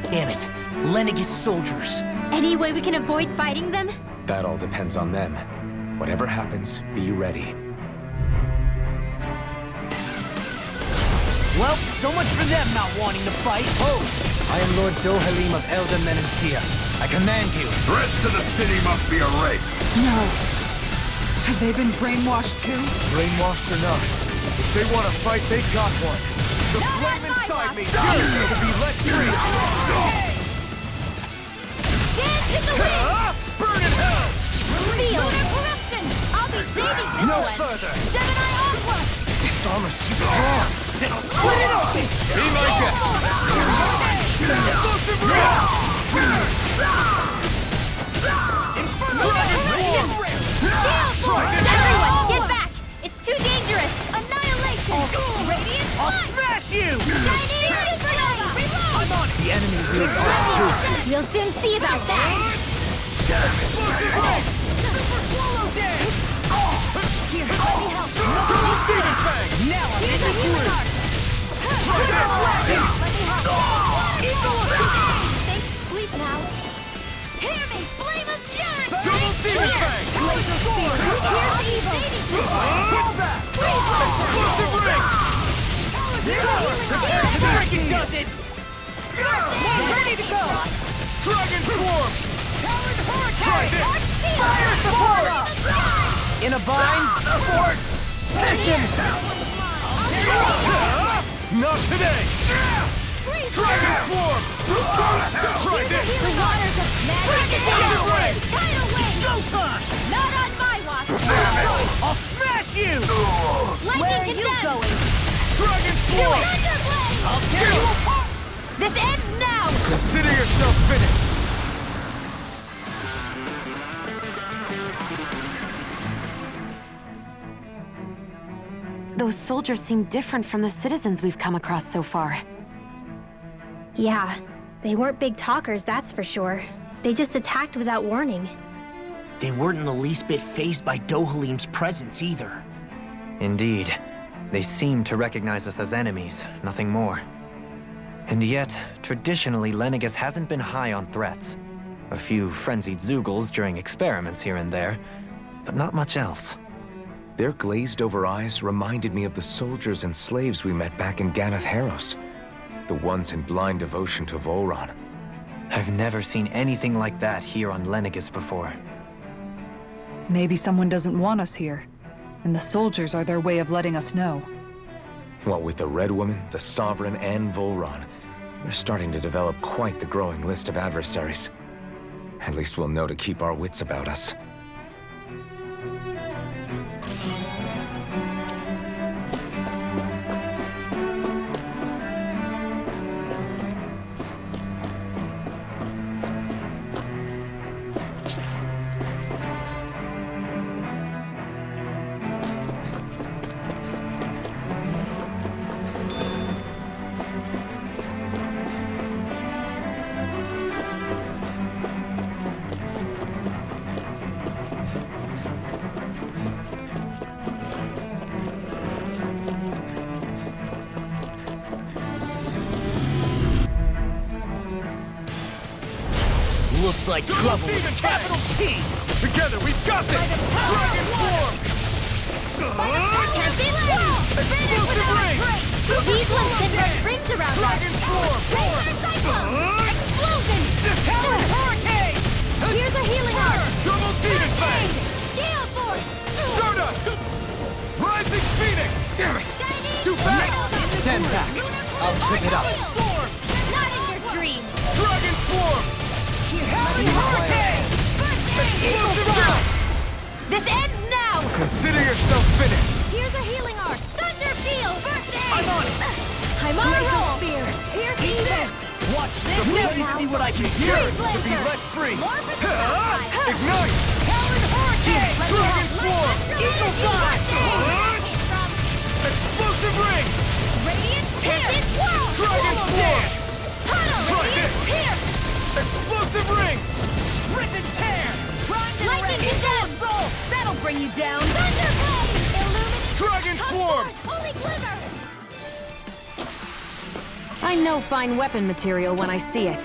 Damn it. Lenegis soldiers. Any way we can avoid fighting them? That all depends on them. Whatever happens, be ready. Well, so much for them not wanting to fight. Oh! I am Lord Dohalim of Elder Menentia. I command you. The rest of the city must be erased. No. Have they been brainwashed too? Brainwashed or not, if they want to fight, they got one. The flame inside me yearns to be let free. Dance in the wind! Burn in hell! Seal! Lunar corruption! I'll be saving this No one! further! Gemini Aqua! Its armor's too strong. Split it up! Be my guest! Explosive ring! Inferno! Gale Force! Everyone, get back! It's too dangerous! Annihilation! Radiant Blood! Smash you! Chinese Supernova! Reload! I'm on it! The enemy wields arms too. You'll soon see about that! Explosive ring! Super swallow dance! Here, let me help! Double demon fang! Now I'm Here's in a the healing groove. art! Let me help! Think, sleep now! Hear me! Flame of Fury! Double demon fang! Laser Spear! Here's evil! Push back! Explosive ring! Freaking does it! Ready to go! Dragon swarm! Talon Hurricane! Try this! Fire support! In a bind? Not today! Dragon swarm! Try this! The waters of magic Tidal wave! Tidal wave! Showtime! Not on my watch! I'll smash you! Lightning condemned! Dragon swarm! Thunderblade! I'll tear you apart! This ends now! Consider yourself finished! Those soldiers seem different from the citizens we've come across so far. Yeah, they weren't big talkers, that's for sure. They just attacked without warning. They weren't in the least bit fazed by Dohalim's presence either. Indeed. They seem to recognize us as enemies, nothing more. And yet, traditionally, Lenegis hasn't been high on threats. A few frenzied Zeugles during experiments here and there, but not much else. Their glazed-over eyes reminded me of the soldiers and slaves we met back in Ganath Haros. The ones in blind devotion to Volron. I've never seen anything like that here on Lenegis before. Maybe someone doesn't want us here, and the soldiers are their way of letting us know. What with the Red Woman, the Sovereign, and Volron, we're starting to develop quite the growing list of adversaries. At least we'll know to keep our wits about us. Looks like trouble with a capital T! Together, we've got this! Dragon swarm! Explosive ring! These ones can run rings around Dragon us! swarm! Laser cyclone! Explosion! Talon hurricane! Here's a healing art! Double demon fang! Gale Force! Stardust! Rising Phoenix! Damn it! Too fast! Stand back! I'll trip it up. Swarm! Not in your dreams! Dragon swarm! Happy hurricane! Explosive ring! This ends now! Consider yourself finished! Here's a healing art! Thunder Field! First aid! I'm on it! I'm on a roll! Here's evil! Watch this! Let me see what I can do! Yearns to be let free! Morphin' Ignite! Talon hurricane! Dragon swarm! Eagle Guard! Explosive ring! Radiant Pierce! Swirl! Dragon Swallow swarm! Dance! Tunnel! Try Radiant this! Pierce! Explosive ring! Rip and tear! Lightning condemned! Roll! That'll bring you down! Thunderblade! Illuminate! Dragon swarm! Holy glimmer! I know fine weapon material when I see it.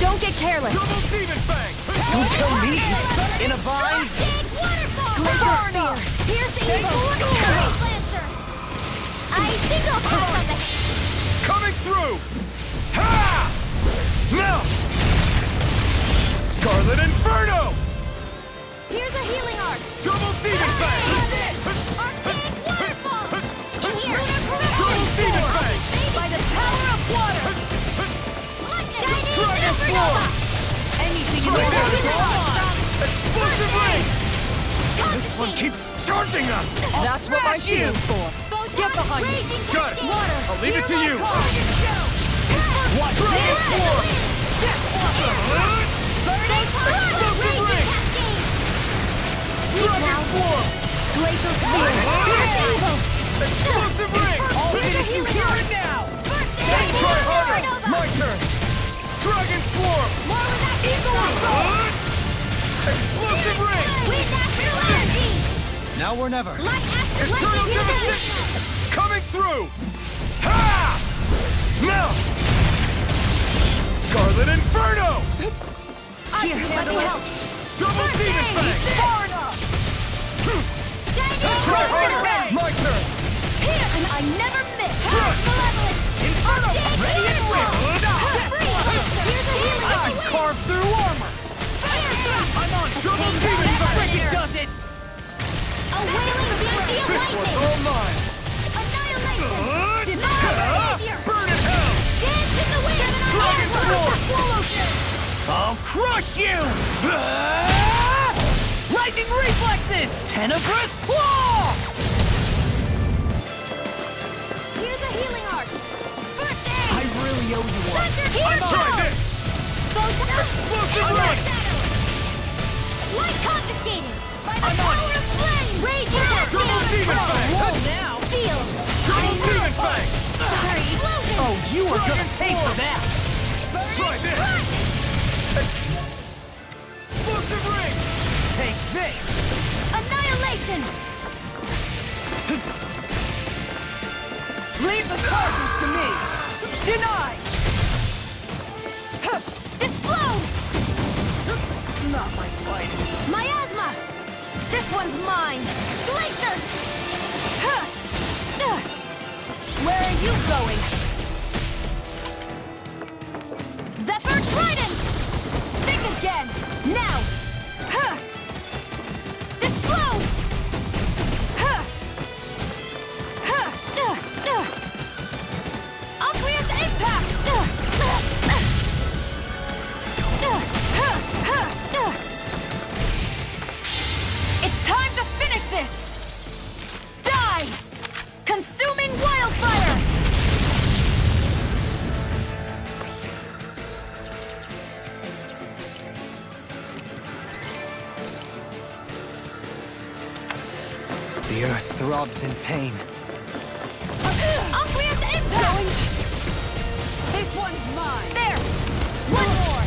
Don't get careless. Double demon fang! Don't kill me! In a vine? Big waterfall! Glacier Spear! Here's evil! Great Lancer! I think I'll pass on the... Coming through! Ha! Now! Scarlet Inferno! Here's a healing arc! Double demon fang! Arcane waterfall! In here! Double demon fang! By the power of water! Lightning! Dragon Supernova! form! Anything you want! Explosive ring! This one keeps charging us! That's what my shield's for. Get behind me. Got it! Water! I'll leave it to you! What? Dragon form! Explosive ring! Dragon form! Glacier Spear! Here's evil! Explosive ring! All hit you hear it now! Try harder! My turn! Dragon swarm! More with that evil! Explosive ring! We natural energy! Now or never. Light acid Eternal lightning! devastation! Coming through! Ha! Now! Scarlet Inferno! Here, let me help! Double demon fang! Far enough! Try harder! My turn! Here! And I never miss! Malevolent! Inferno! Ready and win! Here's a healing I can carve through armor! I'm on double demon fang! Does it? A wailing Xanthia This one's lightning! all mine! Annihilation! Burn in hell! Dance in the wind! Dragon form! I'll crush you! Lightning reflexes! Tenebrous claw! Here's a healing arc! First aid! I really owe you one. Thunder hero! Try this! Explosive ring! Light confiscated! By the I'm on power of flame! Rage Double demon fang! Now! Steel! Double demon fang! Sorry! Explosion! Oh, you are Dragon gonna pay for form. that! Try this! Explosive ring! Take this! Annihilation! Leave the charges to me. Denied. Explode! Not my fight. Miasma! This one's mine! Glacier! Where are you going? Zephyr Trident! Think again! Now! Explode! Aqueous Impact! It's time to finish this! Die! Consuming wildfire! The earth throbs in pain. Aqueous Impact! This one's mine. There! One more!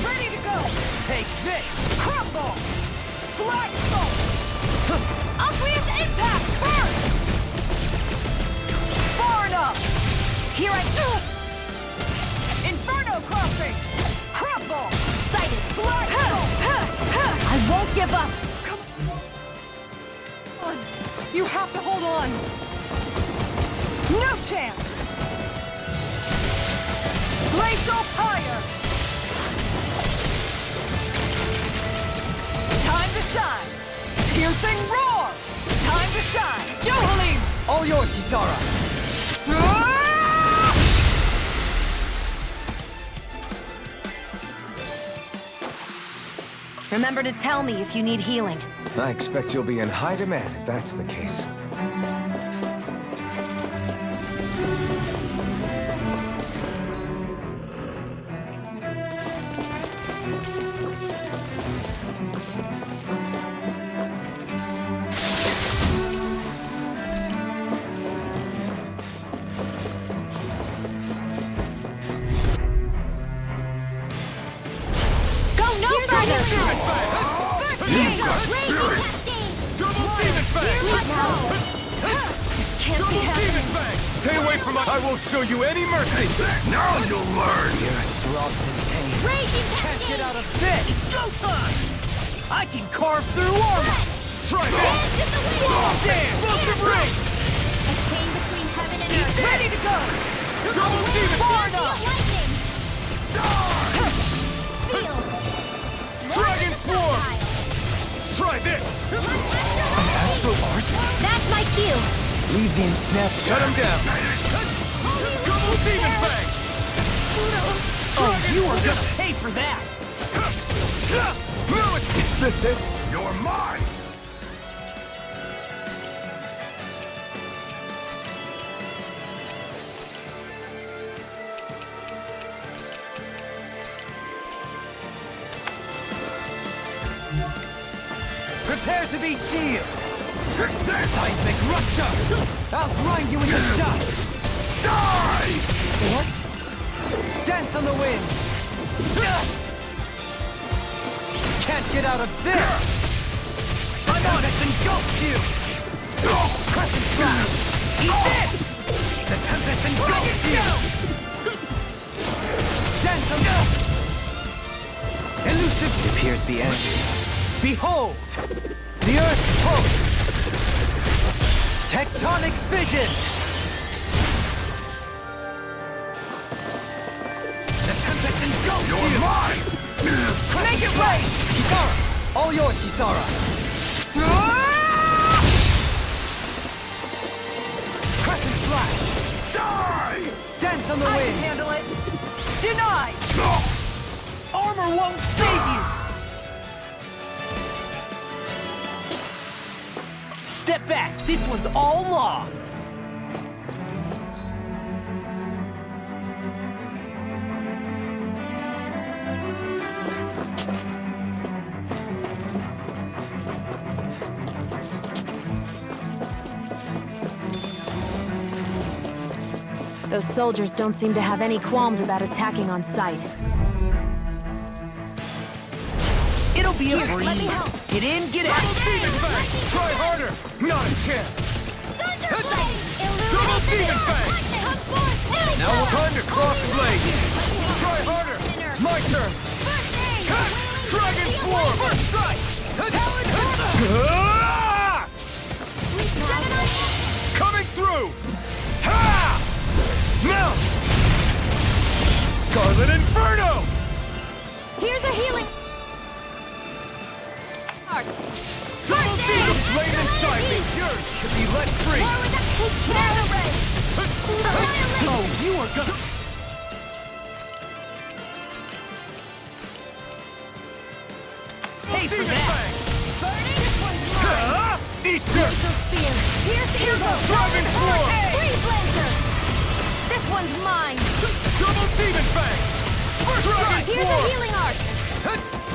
Ready to go. Take this! Crumble. Slag salt. Aqueous Impact! Burst! Far enough. Here I... Inferno crossing. Crumble. Sighted! Slag salt. I won't give up! Come on. You have to hold on. No chance. Glacial fire. Time to shine. Piercing roar. Time to shine. Dohalim. All yours, Kisara! Remember to tell me if you need healing. I expect you'll be in high demand if that's the case. Can't be happening. Stay away from us! I won't show you any mercy! Now you'll learn! Throbs in pain. Raging Can't happening. get out of this! It's go time! I can carve through armor! Try this! Hands in the wind. Explosive ring! A chain between heaven and earth. Ready to go! Double demon! Far Feel enough! lightning. Sealed. Dragon Swarm! Try this! Astral arts? That's my cue. Leave the ensnared. Shut him down! Double demon fang! Oh, you are gonna pay for that! Is this it? You're mine! Prepare to be sealed! Seismic rupture! I'll grind you into dust! Die! What? Dance on the wind! Can't get out of this! I'm on it! Engulf you! Crescent slash! Eat this! The tempest engulfs you! Dance on the... Elusive... It appears the end. Behold! The Earth's pulse! Tectonic fission! The tempest engulfs You're you! mine! Make it right! Kisara! All yours, Kisara! Crescent slash! Die! Dance on the wind! Handle it. Denied! Armor won't save you! Step back! This one's all law! Those soldiers don't seem to have any qualms about attacking on sight. It'll be a Let me breeze! help. Get in, get out! Try harder! Not a chance! Double demon fang! Now time to cross blade! Try harder! My turn! Dragon Swarm! Coming through! Ha! Now! Scarlet Inferno! Here's a healing. Double demon blade inside me! Yours should be let free! Oh, you are gonna... Pay for that! Eat this! Here goes. Dragon Swarm! Freeze laser. This one's mine. Double demon fang! Dragon Here's a Swarm! healing art.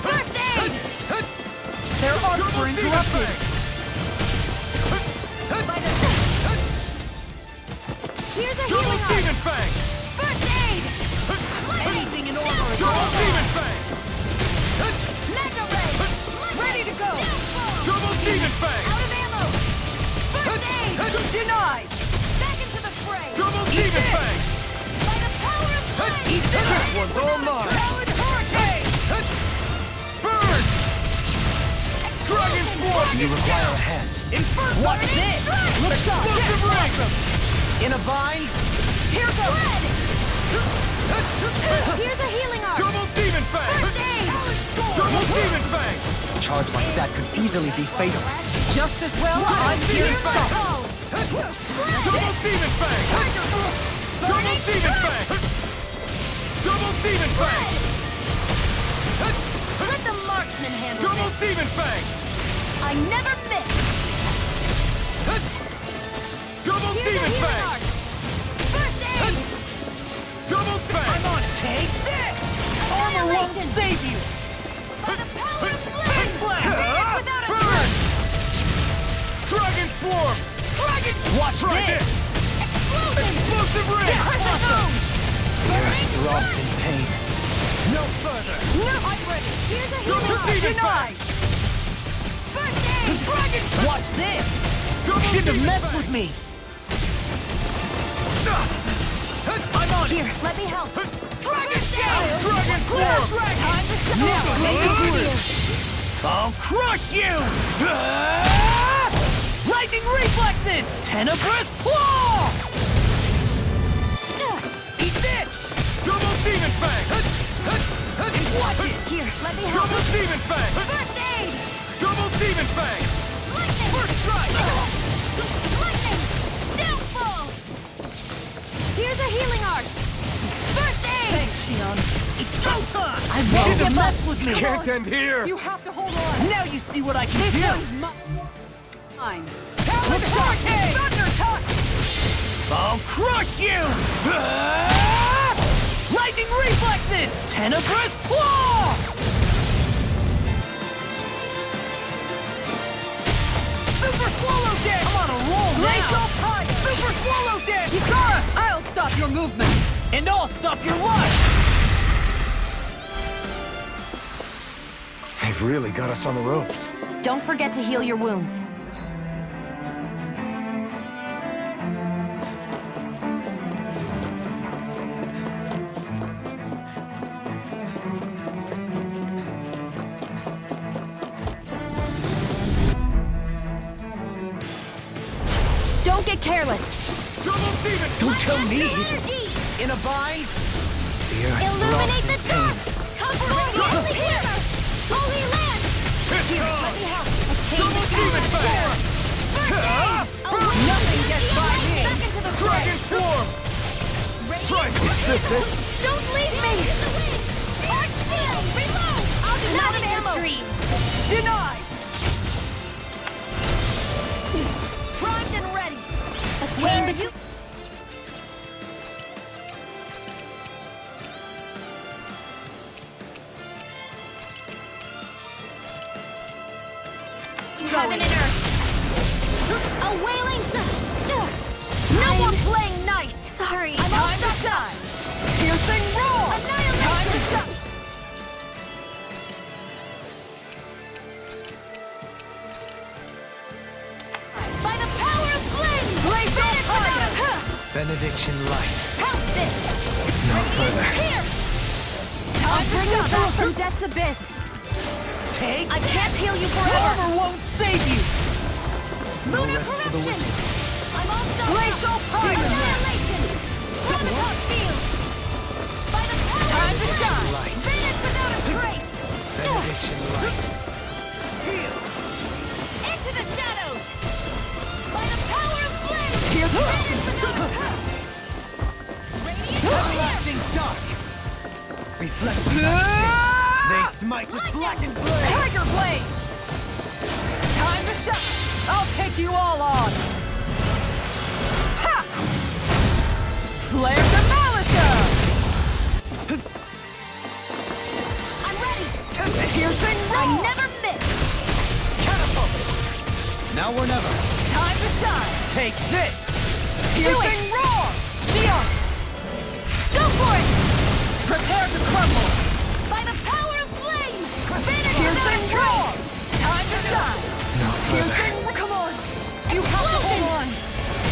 First aid. Their arcs were interrupted. By the... Here's a Double healing art. demon fang! First aid. Anything in order is Double demon fang! Mega ray. Ready to go. Double demon fang! Out of ammo. First aid. denied! Back into the fray. Double demon fang! By the power of flame. This one's all mine! Solid hurricane. Burn! Dragon Swarm! You require a hand. What's this? Look sharp! Explosive ring! In a bind? Here goes. Here's a healing art. Double demon fang! First aid. Double demon fang! A charge like that could easily be fatal. Just as well, I'm here to stop. Double demon fang! Double demon fang! Double demon fang! Let the marksman handle Double this. demon fang! I never miss. Double Here's a demon healing fang! art. First aid. Double fang! I'm on it! Take this! Armor won't Annihilation. save you! By the power of flame. Blast. Finish without a Burn! Dragon Swarm! Dragon! Watch Try this! this! explosion. Explosive ring! Awesome. Throbs in pain. No further! No, I'm ready. Here's a Double healing art. demon fang! First aid. Dragon! Watch this! Shouldn't have messed with me! I'm on Here, let me help. Dragon Shell! Dragon Form! Time to show Now you. make it blue! I'll crush you! Lightning reflexes! Tenebrous claw! Eat this! Double demon fang! Watch it! Here, let me help. Double demon fang! First aid! Double demon fang! Lightning! First strike! Lightning! Downfall! Here's a healing art! First aid! Thanks, Shion. It's go time! I won't should have give up. messed with me! Can't end here! You have to hold on! Now you see what I can This do! one's mine! Talon Hurricane! Thunder touch! I'll crush you! Lightning reflexes! Tenebrous claw! Super swallow dance! I'm on a roll Glacial now! punch! Super swallow dance! Hikara! I'll stop your movement! And I'll stop your life! They've really got us on the ropes. Don't forget to heal your wounds. Don't get careless. Double demon! Don't tell me! In a bind? Illuminate the dark! Cover holy hammer! Holy land! Here, let me help. Double demon fang! Nothing gets by me! Back into the Dragon form! Strike! Is this it? Don't leave me! Arch field! Reload! I'll do not an ammo! Denied! Primed and ready! Attain the... Heaven and earth! A wailing... No more playing nice! Sorry. I'm Time to shine! Piercing roar! Annihilation! Time to shine! By the power of flame! Glacial fire! Benediction light. Help this! No further. Here! Time to Bring you back shine! from death's abyss. Take! I can't heal you forever! Armor won't save you! Lunar rest for the corruption! wicked. I'm all done! Glacial fire! Annihilation! Chronicon field! By the power Time of to flame! shine. Light. Vanish without a trace! Benediction light. Into the shadows! By the power of flame! Piercing... Vanish without a trace! Radiant Everlasting dark! Reflect They smite with blackened blade! Tiger blade! Time to shine! I'll take you all on! Ha! Flare demolition! I'm ready! Piercing I roar! never miss! Catapult! Now or never! Time to shine! Take this! Piercing roar! Shion! Go for it! Prepare to crumble! By the power of flame! Vanish without a Piercing roar! trace! Time to shine! No further. Piercing... Come on! You have to hold on!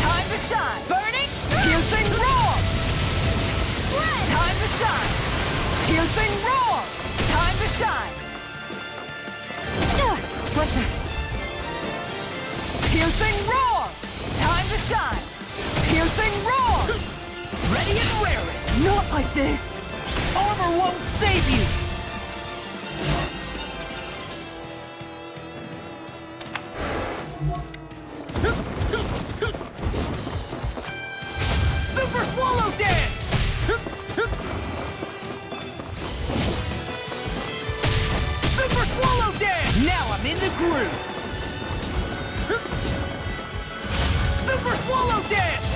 Time to shine! Burning! Piercing roar! Red! Time to shine! Piercing roar! Time to shine! What's that? Piercing roar! Time to shine! Piercing roar! Ready and raring! Not like this! Armor won't save you! Super Swallow Dance! Super Swallow Dance! Now I'm in the groove! Super Swallow Dance!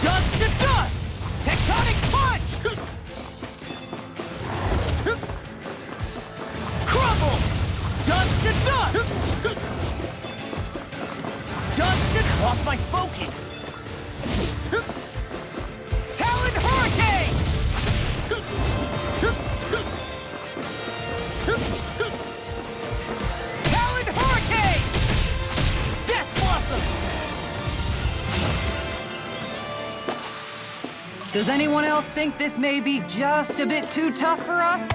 Dust to dust! Tectonic punch! Crumble! Dust to dust! Dust to lost my focus! Talon Hurricane! Does anyone else think this may be just a bit too tough for us?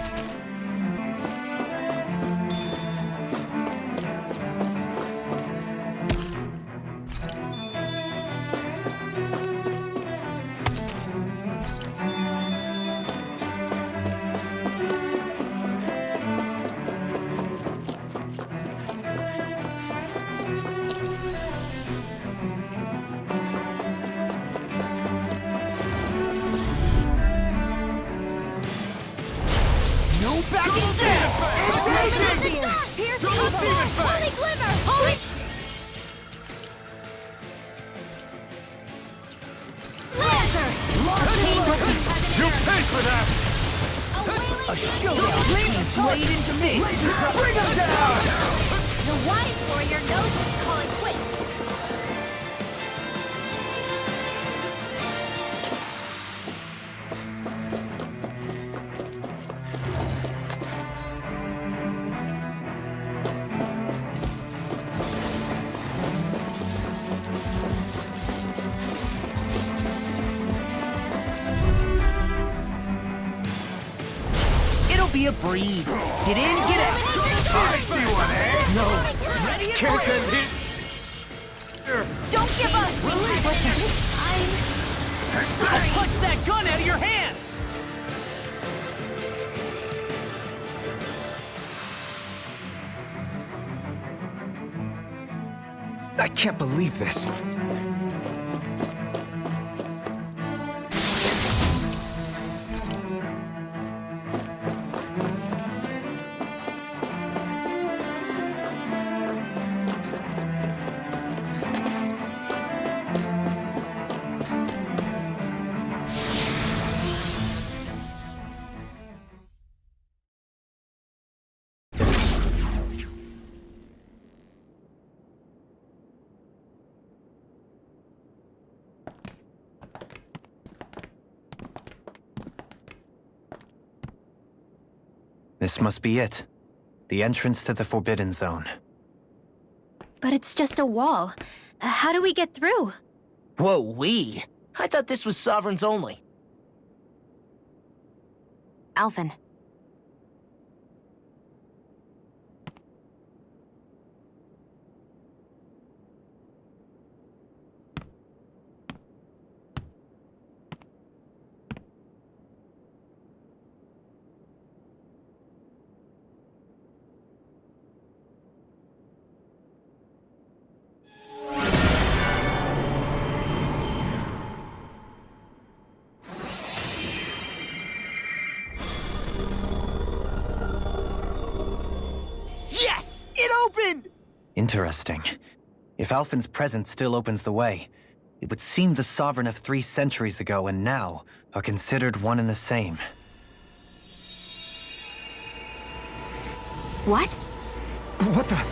Holy glimmer! Holy... Lancer! You pay for that! A Showdown! Flaming blade into me! Bring him down! The wise warrior knows when to call it quits. Be a breeze. Get in, get out. I see one, eh? No. Ready and Can't fire. get hit! Don't give up! I'll punch that gun out of your hands! I can't believe this. This must be it. The entrance to the Forbidden Zone. But it's just a wall. How do we get through? Whoa, we? I thought this was Sovereigns only. Alphen. Yes! It opened! Interesting. If Alphen's presence still opens the way, it would seem the Sovereign of 3 centuries ago and now are considered one and the same. What? What the?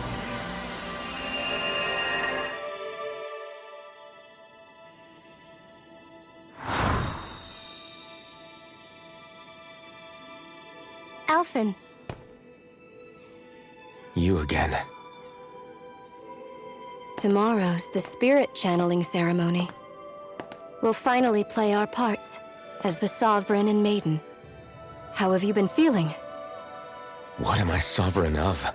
Alphen. You again. Tomorrow's the spirit channeling ceremony. We'll finally play our parts as the Sovereign and Maiden. How have you been feeling? What am I sovereign of?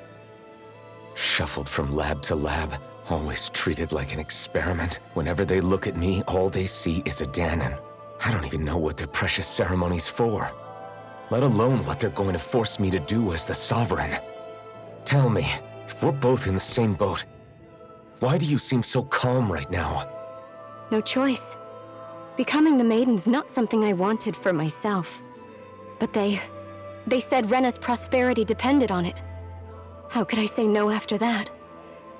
Shuffled from lab to lab, always treated like an experiment. Whenever they look at me, all they see is a Danon. I don't even know what their precious ceremony's for, let alone what they're going to force me to do as the Sovereign. Tell me, if we're both in the same boat, why do you seem so calm right now? No choice. Becoming the Maiden's not something I wanted for myself. But they said Rena's prosperity depended on it. How could I say no after that?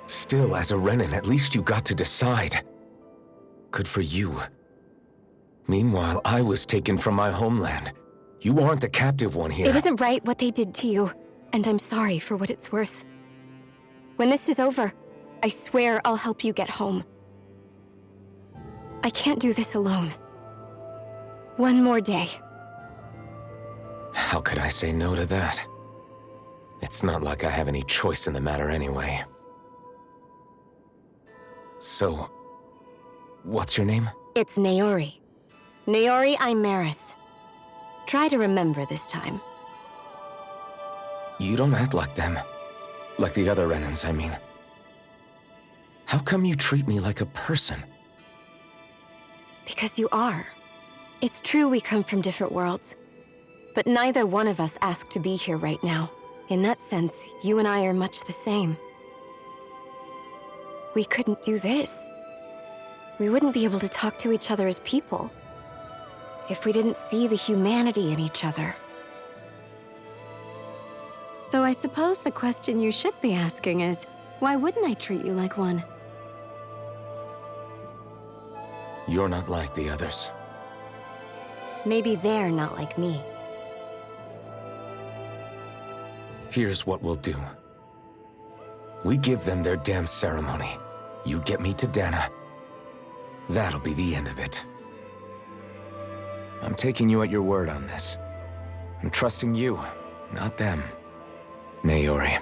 Still, as a Renan, at least you got to decide. Good for you. Meanwhile, I was taken from my homeland. You aren't the captive one here. It isn't right what they did to you, and I'm sorry for what it's worth. When this is over, I swear I'll help you get home. I can't do this alone. One more day. How could I say no to that? It's not like I have any choice in the matter anyway. So, what's your name? It's Naori. Naori Imaris. Try to remember this time. You don't act like them. Like the other Renans, I mean. How come you treat me like a person? Because you are. It's true we come from different worlds. But neither one of us asked to be here right now. In that sense, you and I are much the same. We couldn't do this. We wouldn't be able to talk to each other as people if we didn't see the humanity in each other. So I suppose the question you should be asking is, why wouldn't I treat you like one? You're not like the others. Maybe they're not like me. Here's what we'll do. We give them their damn ceremony. You get me to Dana. That'll be the end of it. I'm taking you at your word on this. I'm trusting you, not them. Naori.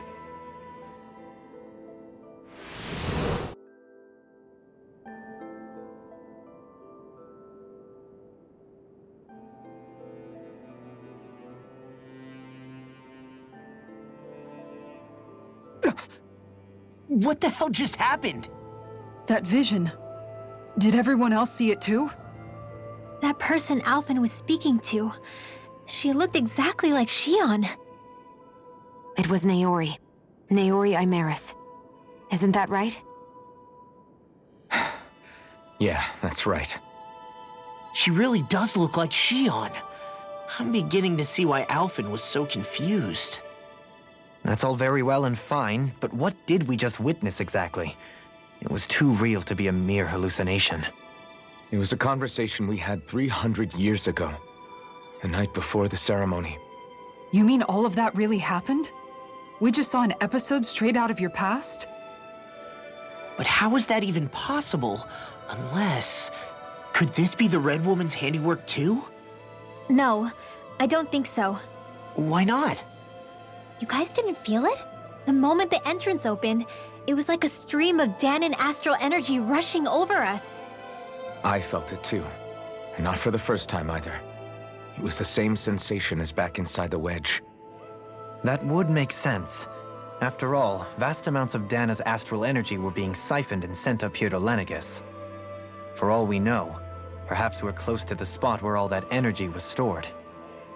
What the hell just happened? That vision. Did everyone else see it too? That person Alphen was speaking to, she looked exactly like Shion. It was Naori. Naori Imaris. Isn't that right? Yeah, that's right. She really does look like Shion. I'm beginning to see why Alphen was so confused. That's all very well and fine, but what did we just witness exactly? It was too real to be a mere hallucination. It was a conversation we had 300 years ago. The night before the ceremony. You mean all of that really happened? We just saw an episode straight out of your past? But how is that even possible? Unless... Could this be the Red Woman's handiwork too? No, I don't think so. Why not? You guys didn't feel it? The moment the entrance opened, it was like a stream of Danon astral energy rushing over us. I felt it too. And not for the first time either. It was the same sensation as back inside the wedge. That would make sense. After all, vast amounts of Dana's astral energy were being siphoned and sent up here to Lenegis. For all we know, perhaps we're close to the spot where all that energy was stored.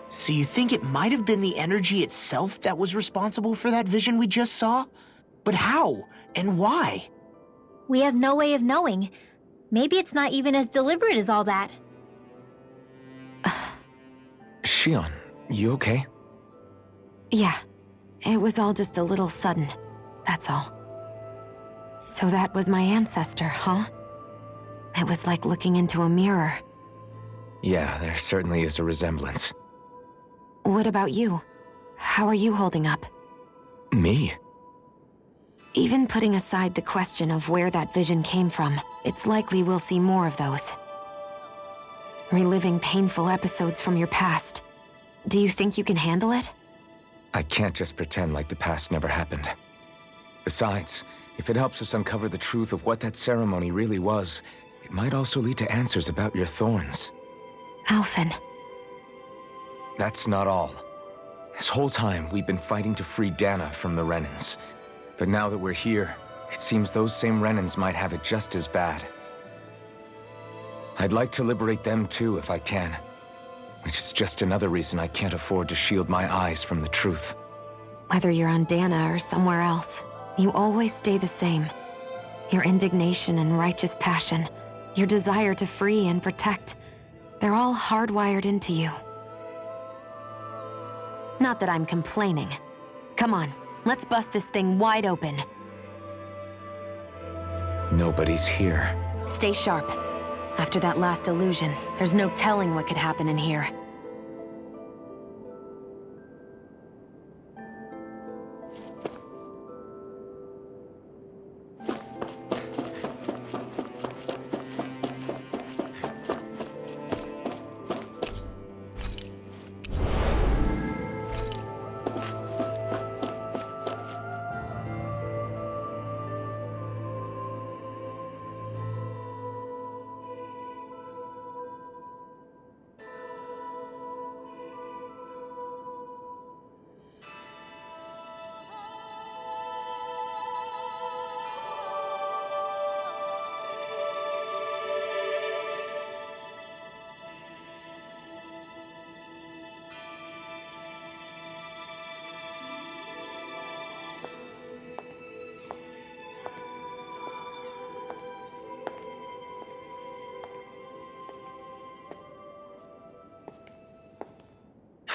So you think it might have been the energy itself that was responsible for that vision we just saw? But how? And why? We have no way of knowing. Maybe it's not even as deliberate as all that. Shion, you okay? Yeah. It was all just a little sudden. That's all. So that was my ancestor, huh? It was like looking into a mirror. Yeah, there certainly is a resemblance. What about you? How are you holding up? Me? Even putting aside the question of where that vision came from, it's likely we'll see more of those. Reliving painful episodes from your past. Do you think you can handle it? I can't just pretend like the past never happened. Besides, if it helps us uncover the truth of what that ceremony really was, it might also lead to answers about your thorns. Alphen. That's not all. This whole time, we've been fighting to free Dana from the Renans. But now that we're here, it seems those same Renans might have it just as bad. I'd like to liberate them too, if I can. Which is just another reason I can't afford to shield my eyes from the truth. Whether you're on Dana or somewhere else, you always stay the same. Your indignation and righteous passion, your desire to free and protect, they're all hardwired into you. Not that I'm complaining. Come on, let's bust this thing wide open. Nobody's here. Stay sharp. After that last illusion, there's no telling what could happen in here.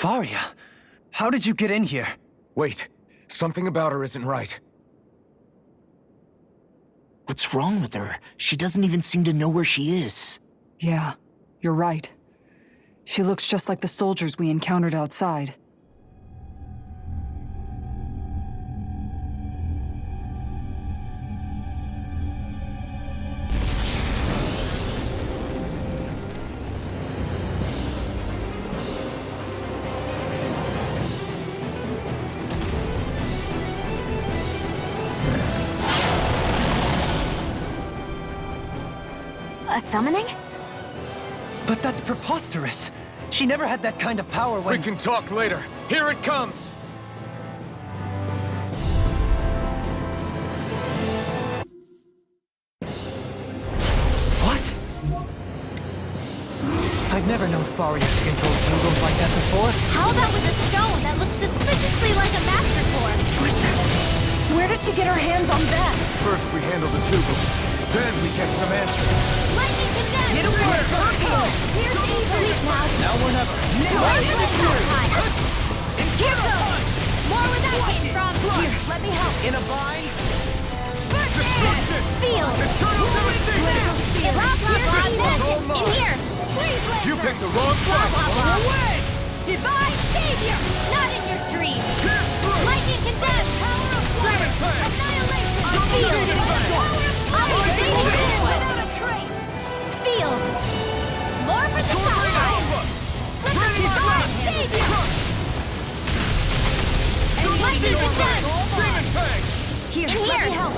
Faria, how did you get in here? Wait, something about her isn't right. What's wrong with her? She doesn't even seem to know where she is. Yeah, you're right. She looks just like the soldiers we encountered outside. A summoning? But that's preposterous. She never had that kind of power when— We can talk later. Here it comes! What? I've never known Faria to control Zugos like that before. How about with a stone that looks suspiciously like a master core? Where did she get her hands on that? First we handle the Zugos, then we get some answers. Lightning condensed! Get away! Here's easily now. Now or never. Here goes! More where that came from! Here, let me help. In a bind? First aid! Seal! Eternal devastation! Blah, blah, blah, magic! All mine. In here! Freeze laser! You picked the wrong Blah, fight! blah, blah. Away! Divine savior! Not in your dreams! Pierce through! Lightning condensed! Power of flash! Demon fang! Annihilation! Double Seal! demon fang! I'll be saving this one! Without a trace! Seal! More for the top! Divine savior! And lightning condensed! Demon fang! Here, let me help!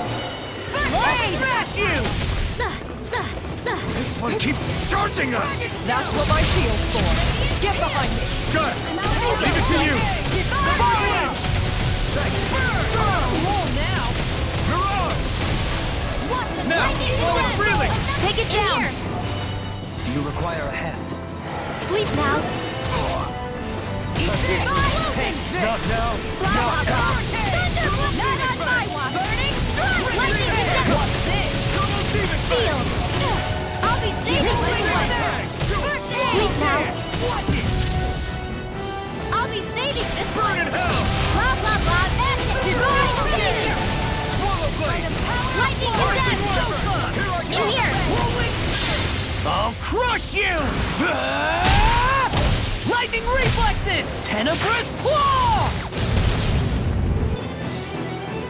First Smash you! This one keeps charging us! That's what my shield's for. Get behind me. Got it! Leave it to you! Divine! Now! Mirage! Now! Lightning Flow condensed! freely! Take it down! Do you require a hand? Sleep now! Not now! Blah, blah, blah! Thunder! Not on my watch! Burning strike! Lightning condensed! Seal! I'll be saving this one! Sleep now! I'll be saving this one! Burn in hell! Blah, blah, blah! Magic! Divine savior! Swallow blade! Lightning condensed! In here! I'll crush you! Lightning reflexes! Tenebrous claw!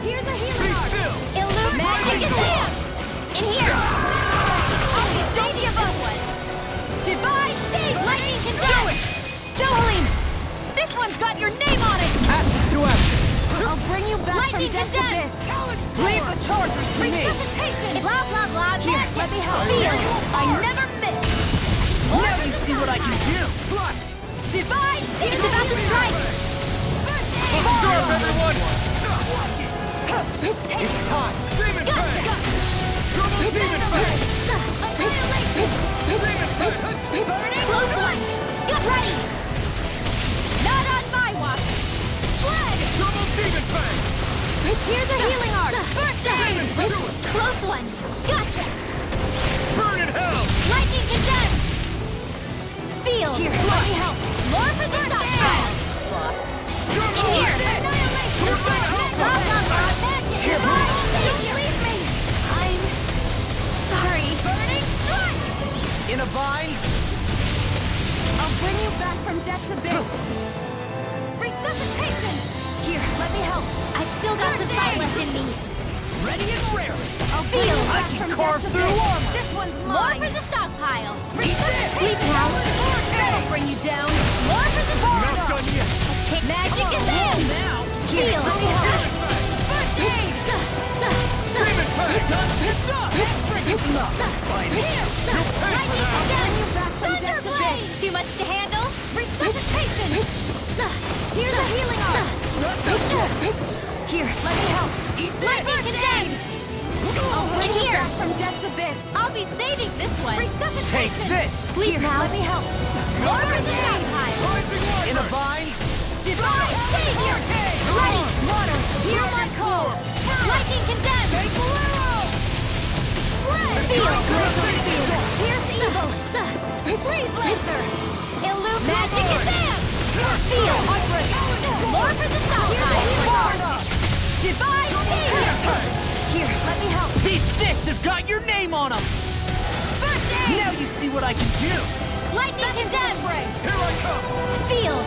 Here's a Be healing art! still! Illume magic is in! In here! I'll be saving this one! Divine save! Lightning condensed! Jolene! This one's got your name on it! Ashes to ashes! I'll bring you back Lightning from death's abyss! Leave the chargers to me. Resuscitation! Blah, blah, blah! Here, magic. let me help. Seal! I never miss! Now you see what I can do! Slash! Divine! It's about to strike! Observe, everyone! It's time! Demon fang! Double demon fang! Annihilation! Demon fang! Close one! Get ready! Not on my watch! Fled! Double demon fang! Here's a healing art! First aid! Close one! Gotcha! Burn in hell! Lightning condensed! Seal! Here, let me help! More for the stockpile! In here! Annihilation! Blah, blah, blah! Magic! Divine savior! Don't leave me! I'm sorry. Burning strike! In a bind? I'll bring you back from death's abyss! Resuscitation! Here, let me help! I've still got some fight left in me! Ready and raring! I'll bring you back can from carve death's through abyss. armor. This one's mine! More for the stockpile! Sleep now! That'll bring you down! More for the Not portal! done yet! Magic is in! Now! Seal! Let me help! First aid! Demon fang! It's done! I'm here! Lightning condensed! You back from death's abyss! Too much to handle? Resuscitation! Here's a healing art! Here, let me help! Lightning condensed! I'll bring you back from death's abyss! I'll be saving this one! Resuscitation! Take this! Sleep now! Let me help! More for the stockpile! In a bind? Divine savior! Ready! Water! Hear my call! Lightning condensed! Seal! Here's evil! Freeze laser! Illume magic is in! Seal! for the stockpile! Divine savior! Here, let me help. These fists have got your name on them! First aid! Now you see what I can do! Lightning condemned! Here I come! Seal!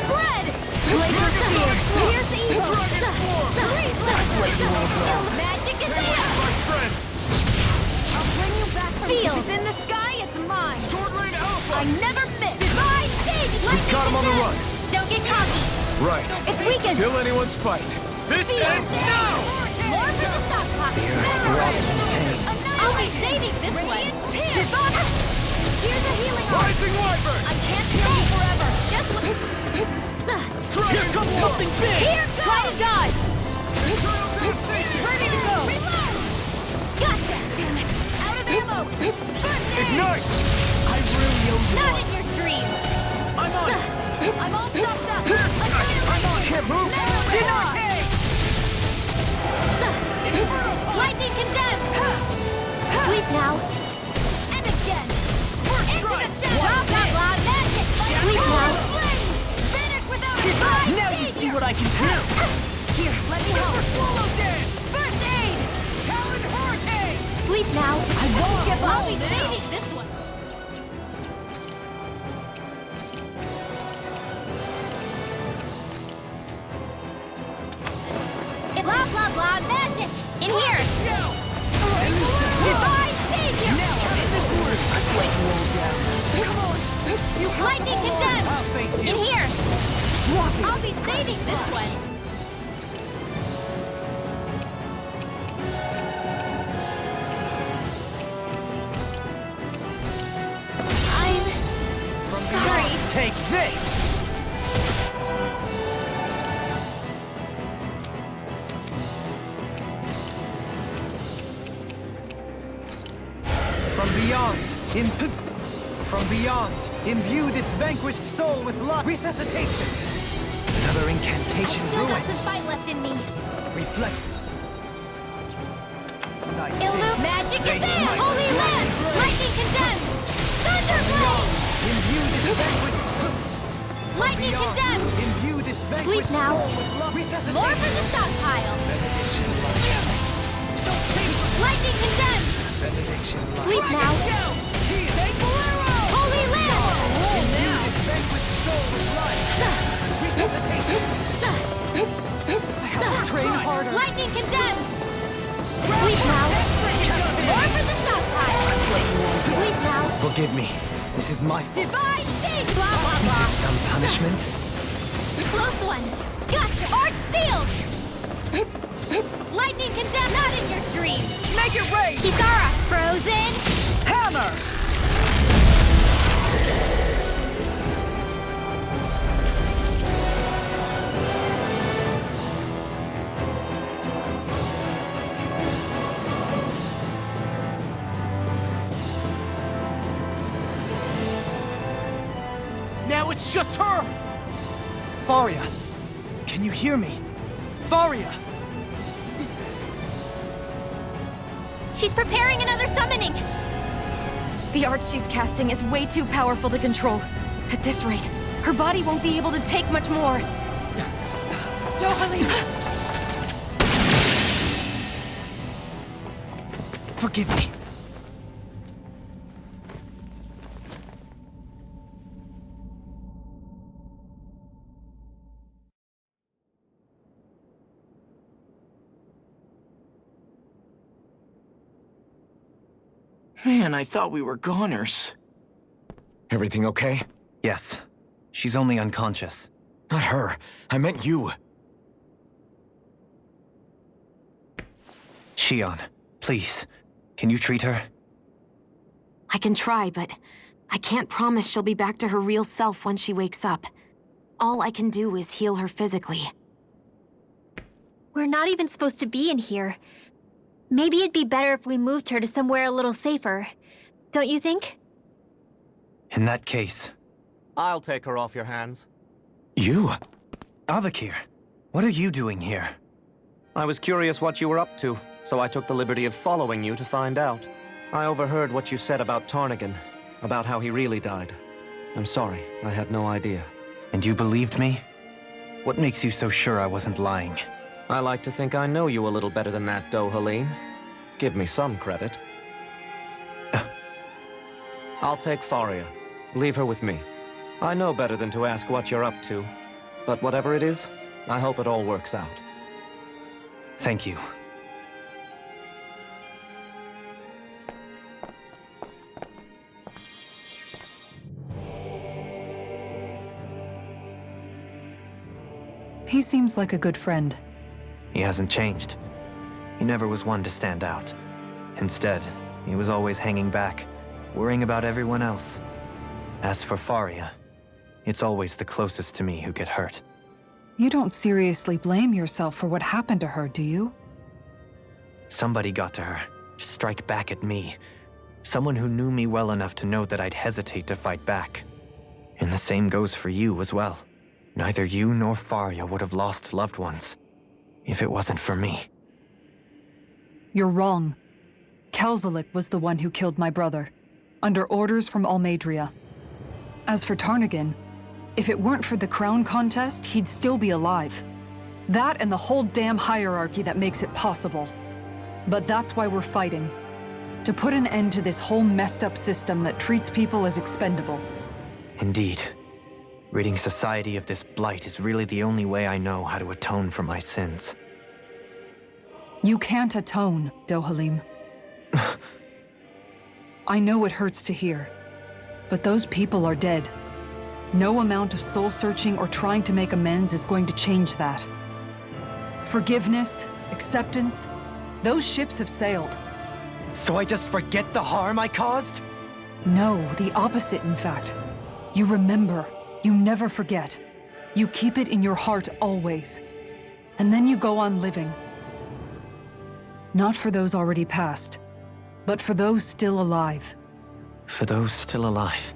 Spread! Glacier spear! Here's the evil! Magic is there! My friend! I'll bring you back from Seal! It's in the sky, it's mine! Sword Rain Alpha! I never miss! Divine savior! We've got him on the run! Don't get cocky! Right. It's weakened! Still anyone's fight. This ends now! More for the stockpile! I'll be saving this one! Here's a healing arm! Rising Wyvern! I can't heal you forever! Just Here comes something big! Here goes! Try to dodge! Ready to go! Reload! Gotcha! Damn it! Out of ammo! First aid! Ignite! I really owe you Not one. in your dreams! I'm on it! I'm all stopped up! Annihilate! Can't move! Deny! Lightning condemned! Sleep now! And again! Into the shadow! Blah, blah, magic! Sleep now! Finish without a Now you see what I can do! Here, let me help! Swallow dance! First aid! Talon Hurricane! Sleep now! I won't give up! I'll be saving this one! Blah, blah, blah, magic! In here! Divine savior! Lightning condemned! In here! I'll be saving this one! I'm sorry. Take this! From beyond, imbue this vanquished soul with luck. Resuscitation. Another incantation Still got ruined. some fight left in me. Reflect. Magic is in! Holy Land! Lightning condemned! Thunderblade! Imbue this vanquished. Lightning condemned! Imbue this Sleep vanquished now. soul with luck. Resuscitation. More for the stockpile! Lightning condemned! Sleep now. Holy Land! Train harder. Lightning condemned! Sleep now. More for the stockpile! Sleep now. Forgive me. This is my fault. Divine save! Blah, blah, blah. Some punishment? Close one. Gotcha. Art sealed! Lightning condemned! Not in your dreams! Make it rain! Kisara, frozen! Hammer! Now it's just her! Varia, can you hear me? Varia! She's preparing another summoning! The art she's casting is way too powerful to control. At this rate, her body won't be able to take much more. Darling! Forgive me. Man, I thought we were goners. Everything okay? Yes. She's only unconscious. Not her. I meant you. Shion, please. Can you treat her? I can try, but I can't promise she'll be back to her real self when she wakes up. All I can do is heal her physically. We're not even supposed to be in here. Maybe it'd be better if we moved her to somewhere a little safer. Don't you think? In that case... I'll take her off your hands. You? Avakir, what are you doing here? I was curious what you were up to, so I took the liberty of following you to find out. I overheard what you said about Tarnigan, about how he really died. I'm sorry, I had no idea. And you believed me? What makes you so sure I wasn't lying? I like to think I know you a little better than that, Dohalim. Give me some credit. I'll take Faria. Leave her with me. I know better than to ask what you're up to. But whatever it is, I hope it all works out. Thank you. He seems like a good friend. He hasn't changed. He never was one to stand out. Instead, he was always hanging back, worrying about everyone else. As for Faria, it's always the closest to me who get hurt. You don't seriously blame yourself for what happened to her, do you? Somebody got to her, to strike back at me. Someone who knew me well enough to know that I'd hesitate to fight back. And the same goes for you as well. Neither you nor Faria would have lost loved ones if it wasn't for me. You're wrong. Kelzelik was the one who killed my brother, under orders from Almadria. As for Tarnagin, if it weren't for the crown contest, he'd still be alive. That and the whole damn hierarchy that makes it possible. But that's why we're fighting. To put an end to this whole messed up system that treats people as expendable. Indeed. Ridding society of this blight is really the only way I know how to atone for my sins. You can't atone, Dohalim. I know it hurts to hear, but those people are dead. No amount of soul-searching or trying to make amends is going to change that. Forgiveness, acceptance, those ships have sailed. So I just forget the harm I caused? No, the opposite, in fact. You remember. You never forget. You keep it in your heart always. And then you go on living. Not for those already past, but for those still alive. For those still alive.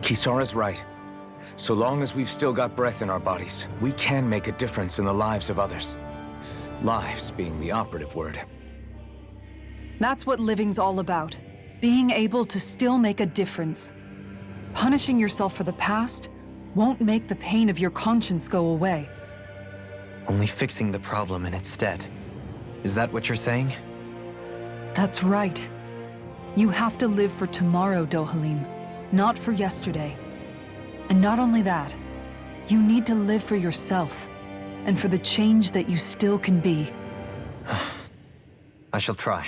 Kisara's right. So long as we've still got breath in our bodies, we can make a difference in the lives of others. Lives being the operative word. That's what living's all about. Being able to still make a difference. Punishing yourself for the past won't make the pain of your conscience go away. Only fixing the problem in its stead. Is that what you're saying? That's right. You have to live for tomorrow, Dohalim, not for yesterday. And not only that, you need to live for yourself, and for the change that you still can be. I shall try.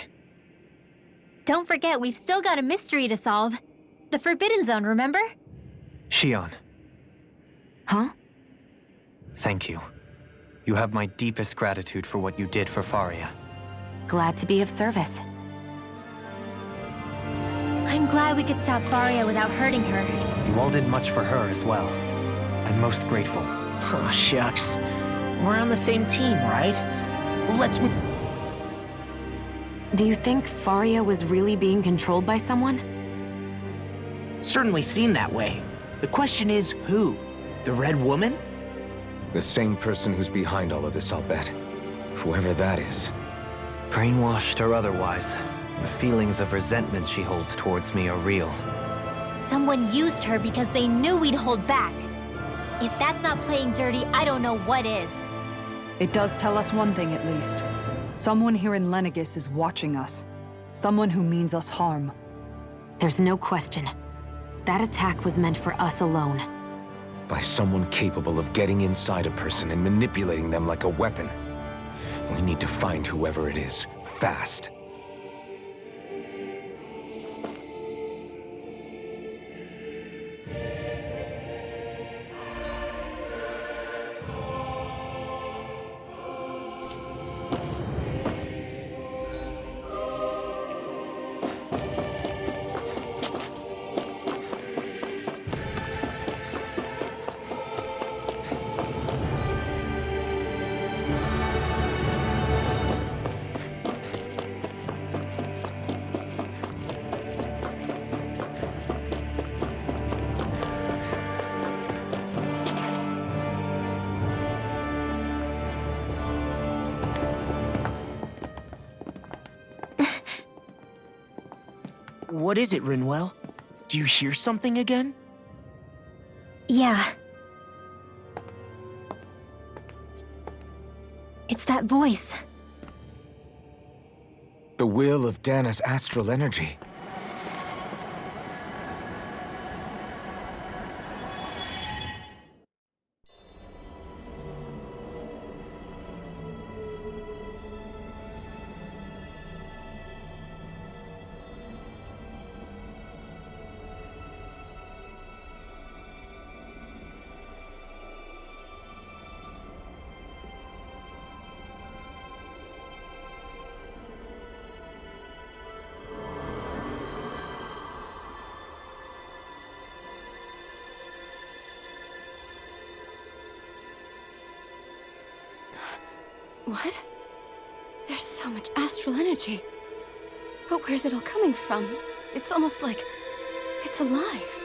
Don't forget, we've still got a mystery to solve. The Forbidden Zone, remember? Shion. Huh? Thank you. You have my deepest gratitude for what you did for Faria. Glad to be of service. I'm glad we could stop Faria without hurting her. You all did much for her as well. I'm most grateful. Oh, shucks. We're on the same team, right? Let's move. Do you think Faria was really being controlled by someone? Certainly seemed that way. The question is, who? The Red Woman? The same person who's behind all of this, I'll bet. Whoever that is. Brainwashed or otherwise, the feelings of resentment she holds towards me are real. Someone used her because they knew we'd hold back. If that's not playing dirty, I don't know what is. It does tell us one thing at least. Someone here in Lenegis is watching us. Someone who means us harm. There's no question. That attack was meant for us alone. By someone capable of getting inside a person and manipulating them like a weapon. We need to find whoever it is, fast. What is it, Rinwell? Do you hear something again? Yeah. It's that voice. The will of Dana's astral energy. What? There's so much astral energy. But where's it all coming from? It's almost like it's alive.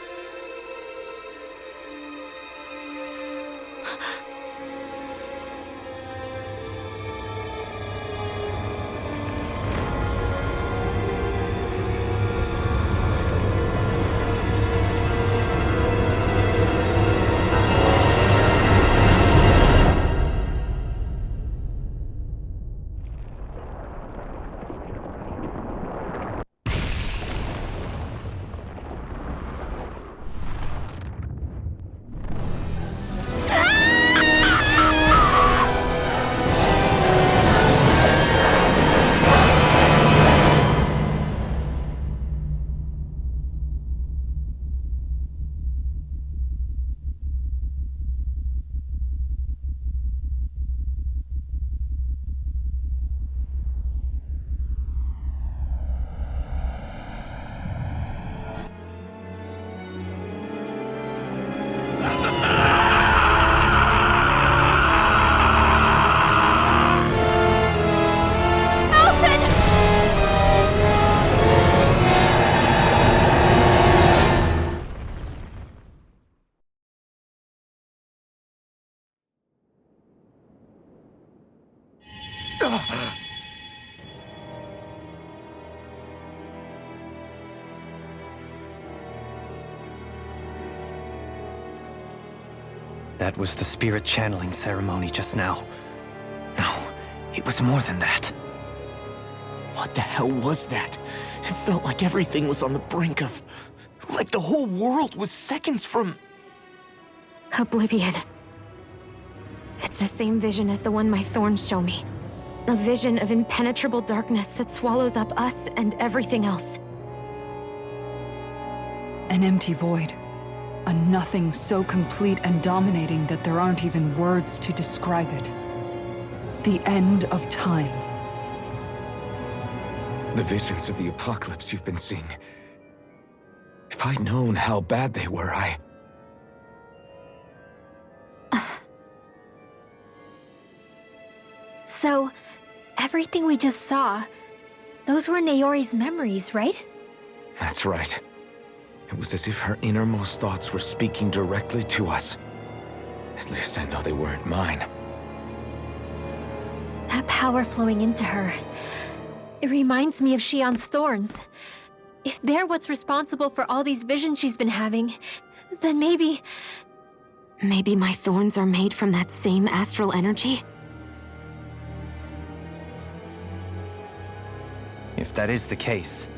That was the spirit channeling ceremony just now. No, it was more than that. What the hell was that? It felt like everything was on the brink of... like the whole world was seconds from... Oblivion. It's the same vision as the one my thorns show me. A vision of impenetrable darkness that swallows up us and everything else. An empty void. A nothing so complete and dominating that there aren't even words to describe it. The end of time. The visions of the apocalypse you've been seeing. If I'd known how bad they were, So, everything we just saw, those were Naori's memories, right? That's right. It was as if her innermost thoughts were speaking directly to us. At least I know they weren't mine. That power flowing into her, it reminds me of Shion's thorns. If they're what's responsible for all these visions she's been having, then maybe... Maybe my thorns are made from that same astral energy? If that is the case,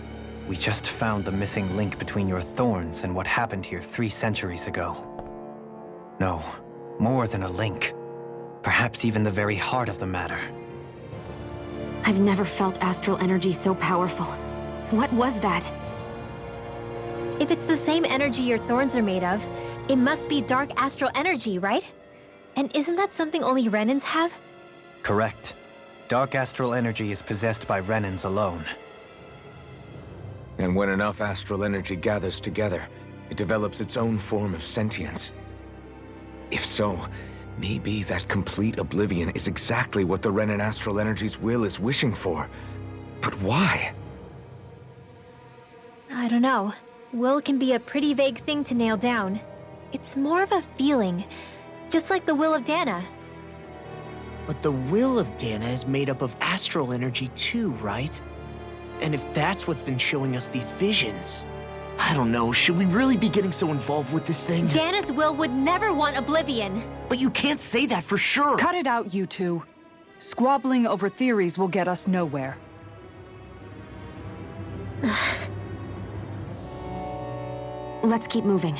we just found the missing link between your thorns and what happened here 3 centuries ago. No, more than a link. Perhaps even the very heart of the matter. I've never felt astral energy so powerful. What was that? If it's the same energy your thorns are made of, it must be dark astral energy, right? And isn't that something only Renans have? Correct. Dark astral energy is possessed by Renans alone. And when enough astral energy gathers together, it develops its own form of sentience. If so, maybe that complete oblivion is exactly what the Renan astral energy's will is wishing for. But why? I don't know. Will can be a pretty vague thing to nail down. It's more of a feeling, just like the will of Dana. But the will of Dana is made up of astral energy too, right? And if that's what's been showing us these visions... I don't know, should we really be getting so involved with this thing? Dana's will would never want oblivion. But you can't say that for sure! Cut it out, you two. Squabbling over theories will get us nowhere. Let's keep moving.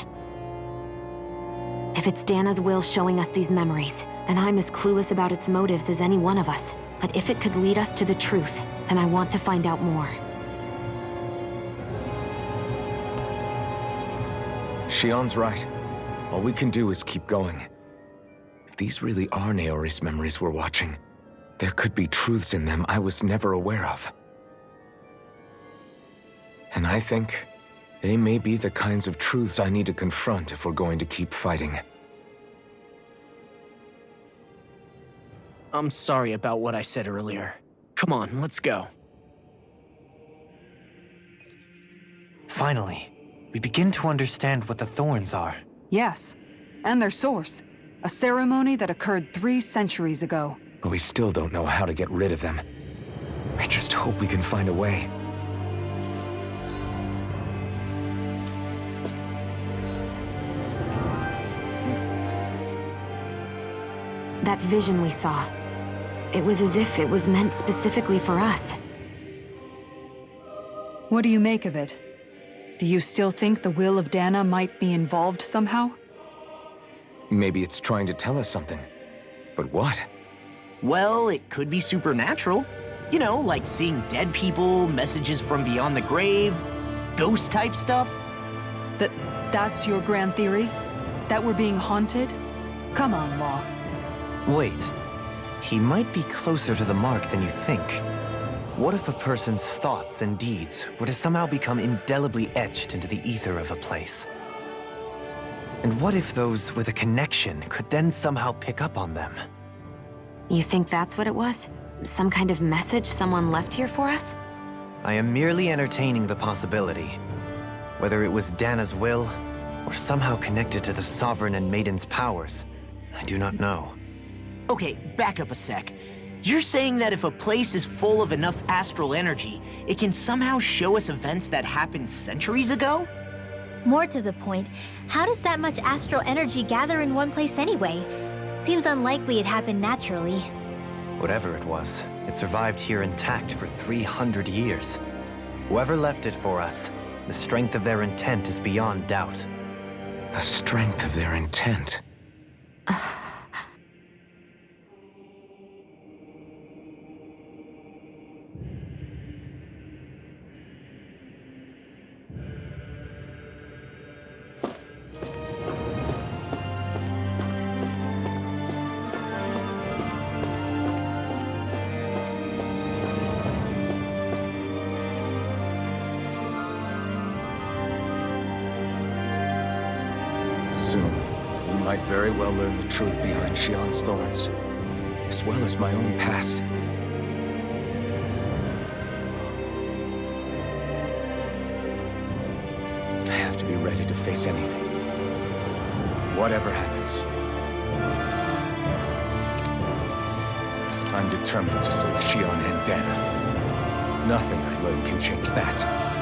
If it's Dana's will showing us these memories, then I'm as clueless about its motives as any one of us. But if it could lead us to the truth, then I want to find out more. Shion's right. All we can do is keep going. If these really are Naori's memories we're watching, there could be truths in them I was never aware of. And I think they may be the kinds of truths I need to confront if we're going to keep fighting. I'm sorry about what I said earlier. Come on, let's go. Finally, we begin to understand what the thorns are. Yes, and their source. A ceremony that occurred 3 centuries ago. But we still don't know how to get rid of them. I just hope we can find a way. That vision we saw, it was as if it was meant specifically for us. What do you make of it? Do you still think the will of Dana might be involved somehow? Maybe it's trying to tell us something. But what? Well, it could be supernatural. You know, like seeing dead people, messages from beyond the grave, ghost-type stuff. That's your grand theory? That we're being haunted? Come on, Law. Wait. He might be closer to the mark than you think. What if a person's thoughts and deeds were to somehow become indelibly etched into the ether of a place? And what if those with a connection could then somehow pick up on them? You think that's what it was? Some kind of message someone left here for us? I am merely entertaining the possibility. Whether it was Dana's will, or somehow connected to the Sovereign and Maiden's powers, I do not know. Okay, back up a sec. You're saying that if a place is full of enough astral energy, it can somehow show us events that happened centuries ago? More to the point, how does that much astral energy gather in one place anyway? Seems unlikely it happened naturally. Whatever it was, it survived here intact for 300 years. Whoever left it for us, the strength of their intent is beyond doubt. The strength of their intent. Soon, we might very well learn the truth behind Shion's thorns, as well as my own past. I have to be ready to face anything. Whatever happens. I'm determined to save Shion and Dana. Nothing I learn can change that.